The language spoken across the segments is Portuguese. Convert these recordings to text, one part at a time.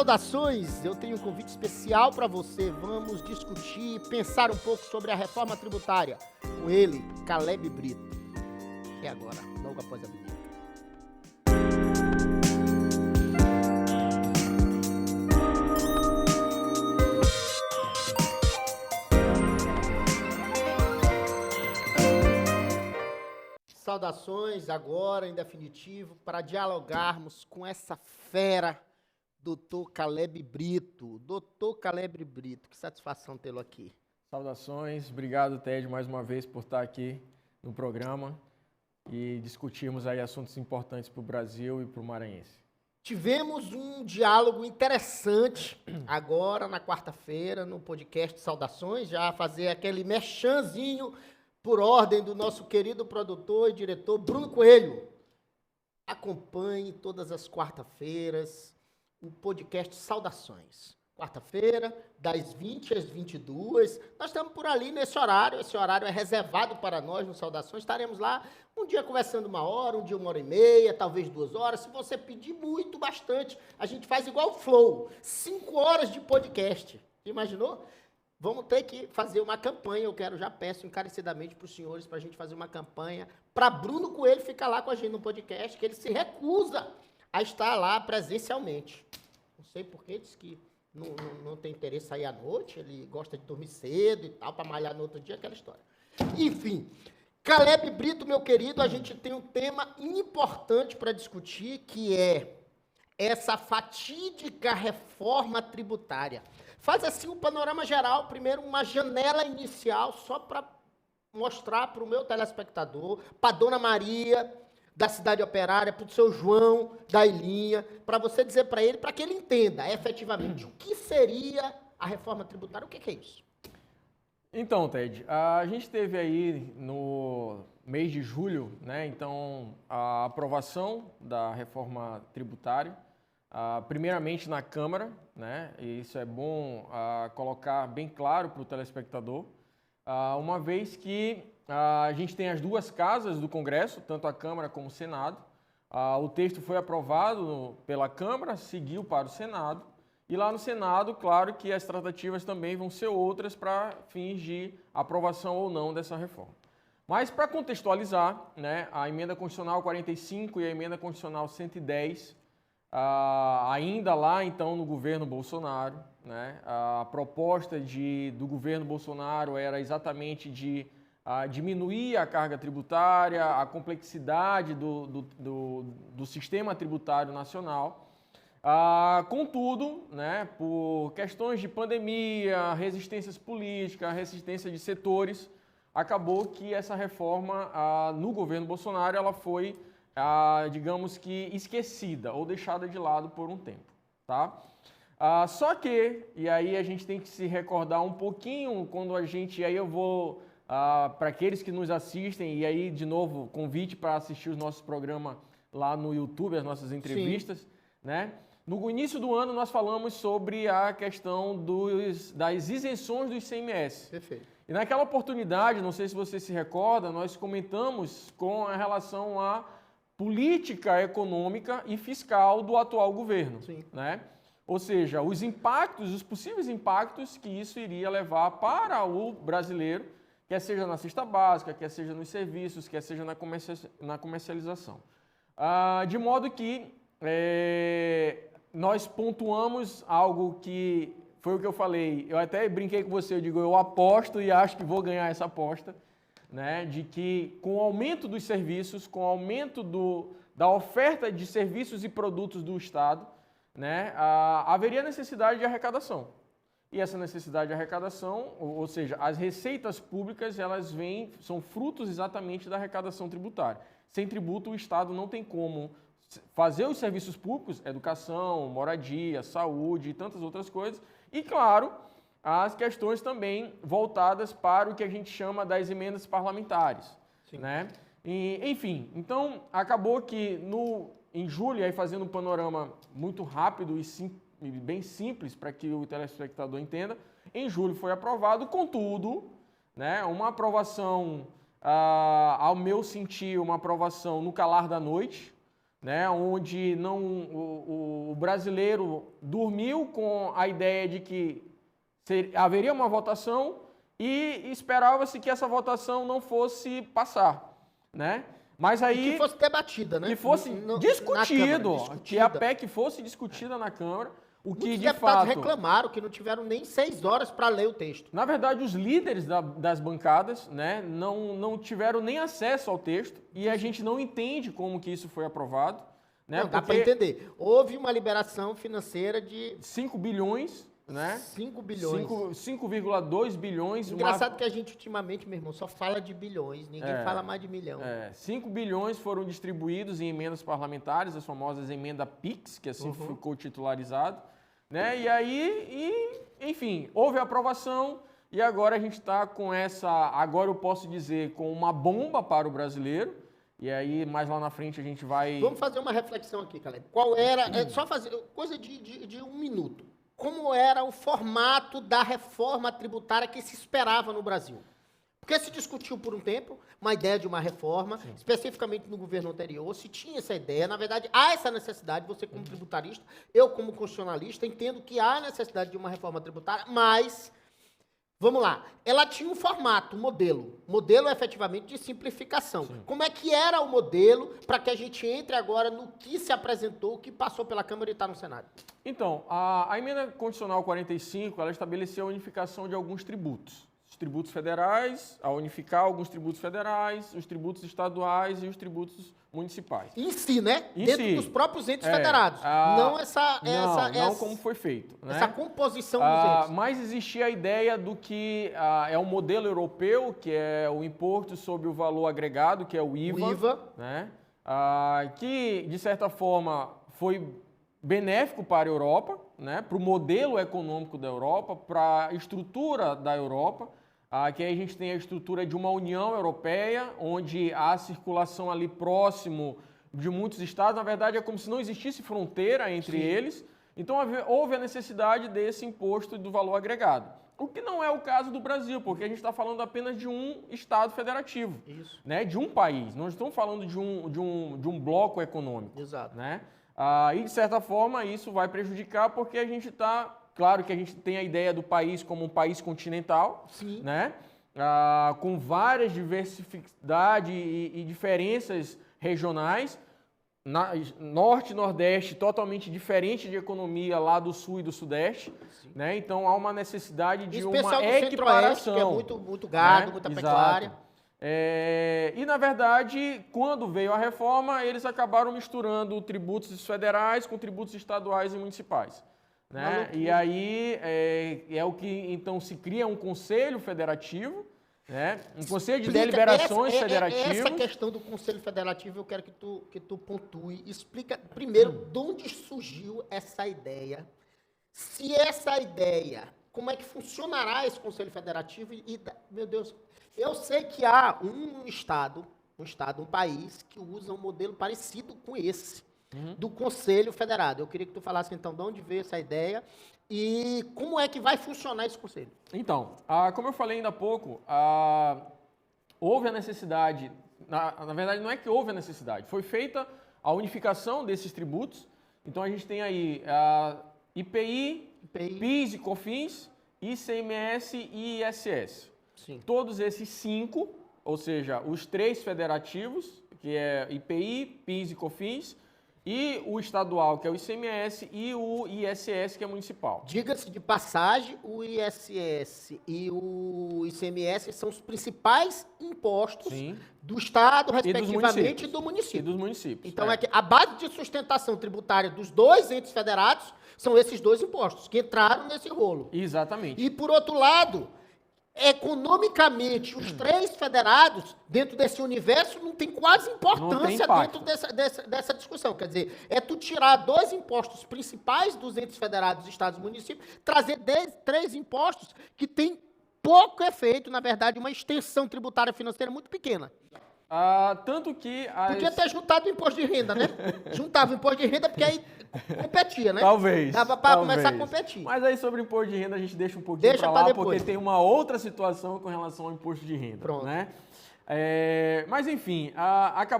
Saudações! Eu tenho um convite especial para você. Vamos discutir, pensar um pouco sobre a reforma tributária com ele, Caleb Brito. É agora, logo após a vinheta. Saudações agora, em definitivo, para dialogarmos com essa fera, Dr. Caleb Brito. Dr. Caleb Brito, que satisfação tê-lo aqui. Saudações, obrigado, Ted, mais uma vez por estar aqui no programa e discutirmos aí assuntos importantes para o Brasil e para o maranhense. Tivemos um diálogo interessante agora, na quarta-feira, no podcast Saudações, já fazer aquele merchanzinho por ordem do nosso querido produtor e diretor Bruno Coelho. Acompanhe todas as quarta-feiras o podcast Saudações. Quarta-feira, das 20 às 22. Nós estamos por ali nesse horário. Esse horário é reservado para nós no Saudações. Estaremos lá um dia conversando 1 hora, um dia 1h30, talvez 2 horas. Se você pedir muito, bastante, a gente faz igual o Flow. 5 horas de podcast. Imaginou? Vamos ter que fazer uma campanha. Eu quero, já peço encarecidamente para os senhores, para a gente fazer uma campanha para Bruno Coelho ficar lá com a gente no podcast, que ele se recusa a estar lá presencialmente. Não sei por que, diz que não tem interesse em sair à noite, ele gosta de dormir cedo e tal, para malhar no outro dia, aquela história. Enfim, Caleb Brito, meu querido, a gente tem um tema importante para discutir, que é essa fatídica reforma tributária. Faz assim um panorama geral, primeiro uma janela inicial, só para mostrar para o meu telespectador, para a Dona Maria, da Cidade Operária, para o seu João, da Ilhinha, para você dizer para ele, para que ele entenda efetivamente o que seria a reforma tributária, o que é isso? Então, Ted, a gente teve aí no mês de julho, né, então, a aprovação da reforma tributária, primeiramente na Câmara, né, e isso é bom colocar bem claro para o telespectador, uma vez que a gente tem as duas casas do Congresso, tanto a Câmara como o Senado. O texto foi aprovado pela Câmara, seguiu para o Senado, e lá no Senado, claro que as tratativas também vão ser outras para fins de aprovação ou não dessa reforma. Mas para contextualizar, né, a emenda constitucional 45 e a emenda constitucional 110, ainda lá então no governo Bolsonaro, né, a proposta do governo Bolsonaro era exatamente de diminuir a carga tributária, a complexidade do sistema tributário nacional. Contudo, né, por questões de pandemia, resistências políticas, resistência de setores, acabou que essa reforma no governo Bolsonaro ela foi, digamos que, esquecida ou deixada de lado por um tempo. Tá? Só que, e aí a gente tem que se recordar um pouquinho, quando a gente, aí eu vou... para aqueles que nos assistem, e aí, de novo, convite para assistir os nossos programas lá no YouTube, as nossas entrevistas, né? No início do ano, nós falamos sobre a questão das isenções do ICMS. Perfeito. E naquela oportunidade, não sei se você se recorda, nós comentamos com a relação à política econômica e fiscal do atual governo. Sim. Né? Ou seja, os impactos, os possíveis impactos que isso iria levar para o brasileiro, quer seja na cesta básica, quer seja nos serviços, quer seja na comercialização. De modo que nós pontuamos algo que foi o que eu falei, eu até brinquei com você, eu digo, eu aposto e acho que vou ganhar essa aposta, né, de que com o aumento dos serviços, com o aumento da oferta de serviços e produtos do Estado, né, haveria necessidade de arrecadação. E essa necessidade de arrecadação, ou seja, as receitas públicas, elas são frutos exatamente da arrecadação tributária. Sem tributo, o Estado não tem como fazer os serviços públicos, educação, moradia, saúde e tantas outras coisas. E, claro, as questões também voltadas para o que a gente chama das emendas parlamentares. Sim. Né? E, enfim, então, acabou que em julho, aí fazendo um panorama muito rápido e bem simples para que o telespectador entenda, em julho foi aprovado, contudo, né, uma aprovação, ao meu sentir, uma aprovação no calar da noite, né, onde o brasileiro dormiu com a ideia de que haveria uma votação e esperava-se que essa votação não fosse passar, né? Mas aí... que fosse debatida, né? Que fosse discutido, que a PEC fosse discutida na Câmara, o que Muitos de deputados fato... reclamaram que não tiveram nem 6 horas para ler o texto. Na verdade, os líderes das bancadas, né, não tiveram nem acesso ao texto e a gente não entende como que isso foi aprovado. Né, Não, dá para entender. Houve uma liberação financeira de 5 bilhões, né? 5 bilhões. 5,2 bilhões. Engraçado que a gente ultimamente, meu irmão, só fala de bilhões, ninguém fala mais de milhão. 5 bilhões foram distribuídos em emendas parlamentares, as famosas emenda PIX, que assim ficou titularizado. Né? E aí, enfim, houve a aprovação e agora a gente está com essa, agora eu posso dizer, com uma bomba para o brasileiro. E aí, mais lá na frente, a gente vai... Vamos fazer uma reflexão aqui, Caleb. Qual era, só fazer, coisa de 1 minuto. Como era o formato da reforma tributária que se esperava no Brasil? Porque se discutiu por um tempo uma ideia de uma reforma, especificamente no governo anterior, se tinha essa ideia, na verdade, há essa necessidade, você como tributarista, eu como constitucionalista, entendo que há necessidade de uma reforma tributária, mas, vamos lá, ela tinha um formato, um modelo efetivamente de simplificação. Sim. Como é que era o modelo para que a gente entre agora no que se apresentou, o que passou pela Câmara e está no Senado? Então, a emenda constitucional 45, ela estabeleceu a unificação de alguns tributos. Os tributos federais, a unificar alguns tributos federais, os tributos estaduais e os tributos municipais. Em si, né? Dentro dos próprios entes federados. Não como foi feito. Né? Essa composição dos entes. Mas existia a ideia do que é um modelo europeu, que é o imposto sobre o valor agregado, que é o IVA. O IVA. Né? Que, de certa forma, foi benéfico para a Europa, né? Para o modelo econômico da Europa, para a estrutura da Europa. Que aí a gente tem a estrutura de uma União Europeia, onde há circulação ali próximo de muitos estados. Na verdade, é como se não existisse fronteira entre eles. Então, houve a necessidade desse imposto do valor agregado. O que não é o caso do Brasil, porque a gente está falando apenas de um estado federativo. Isso. Né? De um país. Não estamos falando de um bloco econômico. Exato. Né? E, de certa forma, isso vai prejudicar porque a gente está... Claro que a gente tem a ideia do país como um país continental, né? Com várias diversidades e diferenças regionais. Norte e Nordeste totalmente diferente de economia lá do Sul e do Sudeste. Né? Então há uma necessidade de uma equiparação. Que é muito gado, né? Muita pecuária. E, na verdade, quando veio a reforma, eles acabaram misturando tributos federais com tributos estaduais e municipais. Né? E aí é o que, então, se cria um conselho federativo, né? Um conselho de deliberações federativas. Essa questão do conselho federativo eu quero que tu pontue. Explica primeiro de onde surgiu essa ideia. Se essa ideia, como é que funcionará esse conselho federativo? Meu Deus, eu sei que há um país que usa um modelo parecido com esse. Do Conselho Federado. Eu queria que tu falasse, então, de onde veio essa ideia e como é que vai funcionar esse conselho. Então, como eu falei ainda há pouco, houve a necessidade, na verdade não é que houve a necessidade, foi feita a unificação desses tributos. Então, a gente tem aí IPI, PIS e COFINS, ICMS e ISS. Sim. Todos esses 5, ou seja, os 3 federativos, que é IPI, PIS e COFINS, e o estadual, que é o ICMS, e o ISS, que é municipal. Diga-se de passagem, o ISS e o ICMS são os principais impostos do Estado, respectivamente, e do município. E dos municípios. Então, é que a base de sustentação tributária dos 2 entes federados são esses 2 impostos, que entraram nesse rolo. Exatamente. E, por outro lado, economicamente, os 3 federados, dentro desse universo, não tem quase importância dentro dessa discussão. Quer dizer, é tu tirar 2 impostos principais dos entes federados, estados e municípios, trazer 3 impostos que têm pouco efeito, na verdade, uma extensão tributária financeira muito pequena. Tanto que... Podia ter juntado o imposto de renda, né? Juntava o imposto de renda porque aí competia, né? Talvez. Dava para começar a competir. Mas aí sobre imposto de renda a gente deixa um pouquinho para lá, porque tem uma outra situação com relação ao imposto de renda. Pronto. Né? Mas enfim,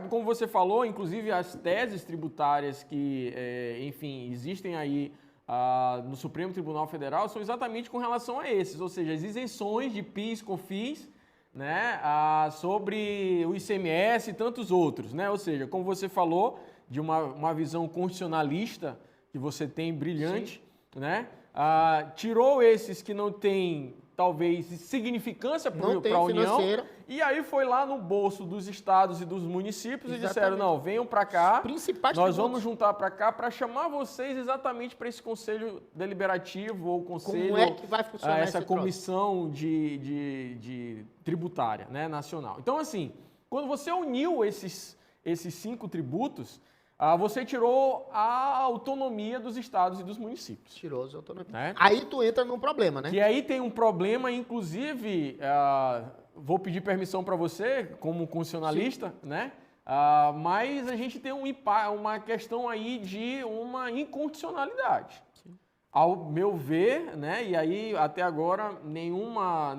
como você falou, inclusive as teses tributárias que, enfim, existem aí no Supremo Tribunal Federal são exatamente com relação a esses, ou seja, as isenções de PIS, COFINS, né, sobre o ICMS e tantos outros, né? Ou seja, como você falou, de uma visão constitucionalista que você tem brilhante, né? Tirou esses que não têm, talvez, significância para a União, e aí foi lá no bolso dos estados e dos municípios e disseram, não, venham para cá, nós vamos juntar para cá para chamar vocês exatamente para esse conselho deliberativo ou conselho... Como é que vai funcionar essa comissão de tributária, né, nacional. Então, assim, quando você uniu esses 5 tributos, você tirou a autonomia dos estados e dos municípios. Tirou a autonomia. Né? Aí tu entra num problema, né? Que aí tem um problema, inclusive, vou pedir permissão para você, como constitucionalista, né? Mas a gente tem uma questão aí de uma inconstitucionalidade. Sim. Ao meu ver, né? E aí até agora nenhuma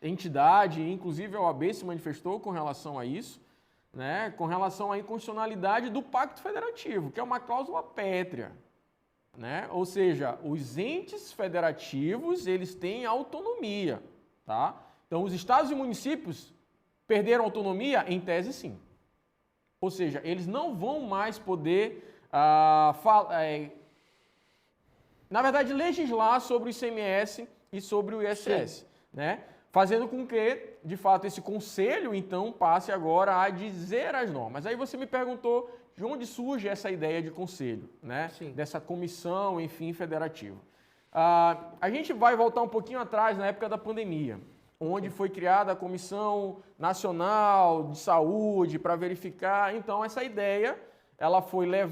entidade, inclusive a OAB, se manifestou com relação a isso. Né, com relação à inconstitucionalidade do Pacto Federativo, que é uma cláusula pétrea. Né? Ou seja, os entes federativos, eles têm autonomia. Tá? Então, os estados e municípios perderam autonomia? Em tese, sim. Ou seja, eles não vão mais poder, na verdade, legislar sobre o ICMS e sobre o ISS. Né? Fazendo com que, de fato, esse conselho, então, passe agora a dizer as normas. Aí você me perguntou de onde surge essa ideia de conselho, né? Dessa comissão, enfim, federativa. A gente vai voltar um pouquinho atrás, na época da pandemia, onde foi criada a Comissão Nacional de Saúde para verificar. Então, essa ideia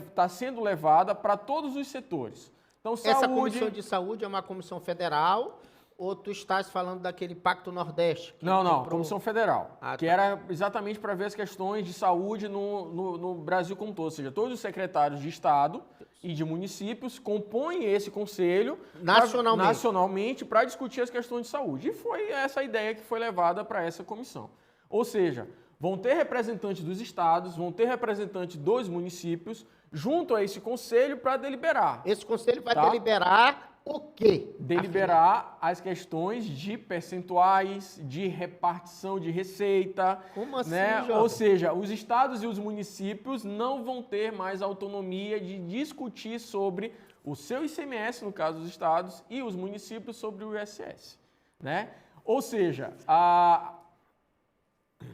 está sendo levada para todos os setores. Então, essa Comissão de Saúde é uma comissão federal... Ou tu estás falando daquele Pacto Nordeste? Não, Comissão Federal, que era exatamente para ver as questões de saúde no Brasil como todo. Ou seja, todos os secretários de Estado e de municípios compõem esse conselho nacionalmente para discutir as questões de saúde. E foi essa ideia que foi levada para essa comissão. Ou seja, vão ter representantes dos estados, vão ter representantes dos municípios junto a esse conselho para deliberar. Esse conselho vai deliberar... O quê? Deliberar as questões de percentuais, de repartição de receita. Como assim, né? Jota? Ou seja, os estados e os municípios não vão ter mais autonomia de discutir sobre o seu ICMS, no caso dos estados, e os municípios sobre o ISS. Né? Ou seja,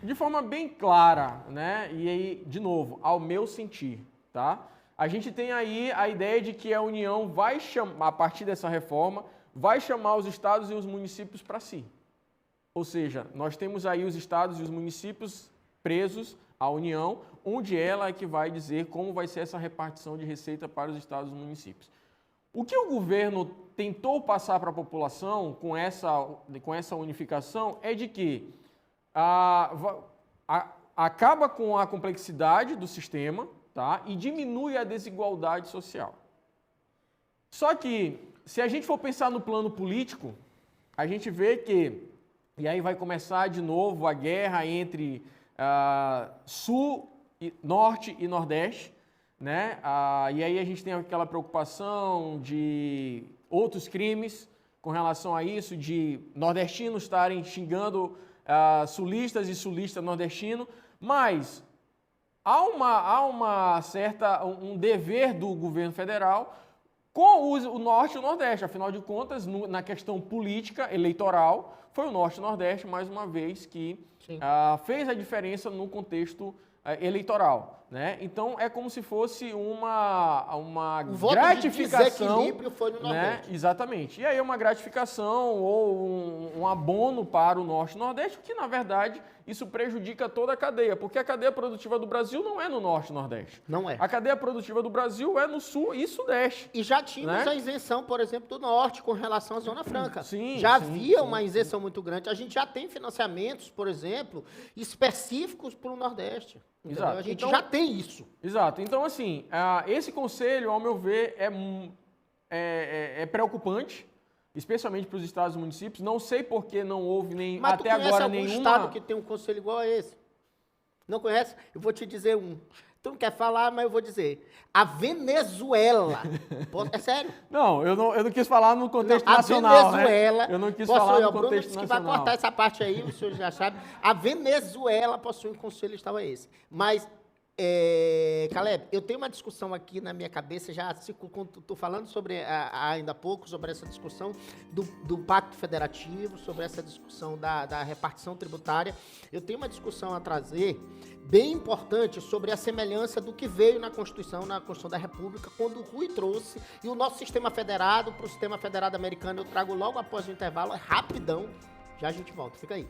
de forma bem clara, né? E aí, de novo, ao meu sentir, tá? A gente tem aí a ideia de que a União vai chamar, a partir dessa reforma, vai chamar os estados e os municípios para si. Ou seja, nós temos aí os estados e os municípios presos à União, onde ela é que vai dizer como vai ser essa repartição de receita para os estados e os municípios. O que o governo tentou passar para a população com essa unificação é de que acaba com a complexidade do sistema, tá? E diminui a desigualdade social. Só que, se a gente for pensar no plano político, a gente vê que, e aí vai começar de novo a guerra entre Sul, Norte e Nordeste, né? E aí a gente tem aquela preocupação de outros crimes com relação a isso, de nordestinos estarem xingando sulistas e sulista nordestino, mas... Há um dever do governo federal com o Norte e o Nordeste. Afinal de contas, na questão política, eleitoral, foi o Norte e o Nordeste, mais uma vez, que fez a diferença no contexto eleitoral. né? Então é como se fosse uma O voto gratificação, de desequilíbrio foi no né? Nordeste. Exatamente. E aí uma gratificação ou um abono para o Norte e Nordeste, que na verdade isso prejudica toda a cadeia, porque a cadeia produtiva do Brasil não é no Norte e Nordeste. Não é. A cadeia produtiva do Brasil é no Sul e Sudeste. E já tínhamos né? a isenção, por exemplo, do Norte com relação à Zona Franca. Sim, já sim, havia sim, uma isenção muito grande. A gente já tem financiamentos, por exemplo, específicos para o Nordeste. Entendeu? Exato. A gente Então, já tem isso. Exato. Então, assim, esse conselho, ao meu ver, é preocupante, especialmente para os estados e municípios. Não sei por que não houve nem Mas até tu conhece agora algum nenhuma... estado que tem um conselho igual a esse? Não conhece? Eu vou te dizer um. Tu não quer falar, mas eu vou dizer. A Venezuela. É sério. Não, eu não quis falar no contexto Não, a nacional, Venezuela né? Eu não quis possui, falar no o Bruno contexto disse que vai nacional. cortar essa parte aí, o senhor já sabe. A Venezuela possui um conselho estadual esse. Mas, Caleb, eu tenho uma discussão aqui na minha cabeça, já estou falando sobre, ainda há pouco, sobre essa discussão do Pacto Federativo, sobre essa discussão da repartição tributária. Eu tenho uma discussão a trazer bem importante sobre a semelhança do que veio na Constituição da República, quando o Rui trouxe, e o nosso sistema federado para o sistema federado americano. Eu trago logo após o intervalo, rapidão, já a gente volta, fica aí.